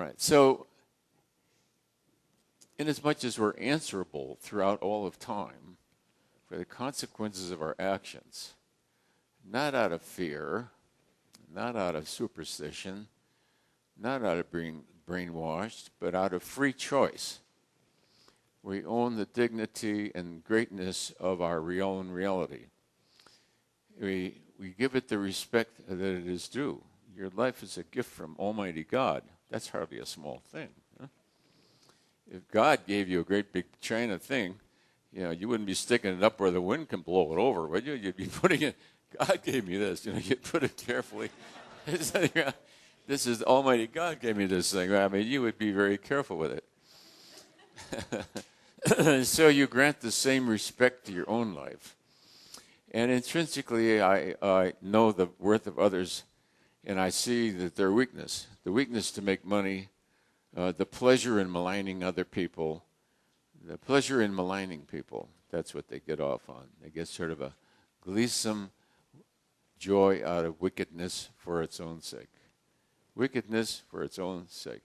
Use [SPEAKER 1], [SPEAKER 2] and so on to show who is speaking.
[SPEAKER 1] right. So, inasmuch as we're answerable throughout all of time for the consequences of our actions, not out of fear, not out of superstition, not out of being brainwashed, but out of free choice. We own the dignity and greatness of our own reality. We give it the respect that it is due. Your life is a gift from Almighty God. That's hardly a small thing. Huh? If God gave you a great big China thing, you wouldn't be sticking it up where the wind can blow it over, would you? You'd be putting it, God gave me this. You'd put it carefully. This is Almighty God gave me this thing. I mean, you would be very careful with it. So you grant the same respect to your own life. And intrinsically, I know the worth of others, and I see that their weakness, the weakness to make money, the pleasure in maligning other people, the pleasure in maligning people, that's what they get off on. They get sort of a gleesome joy out of wickedness for its own sake. Wickedness for its own sake.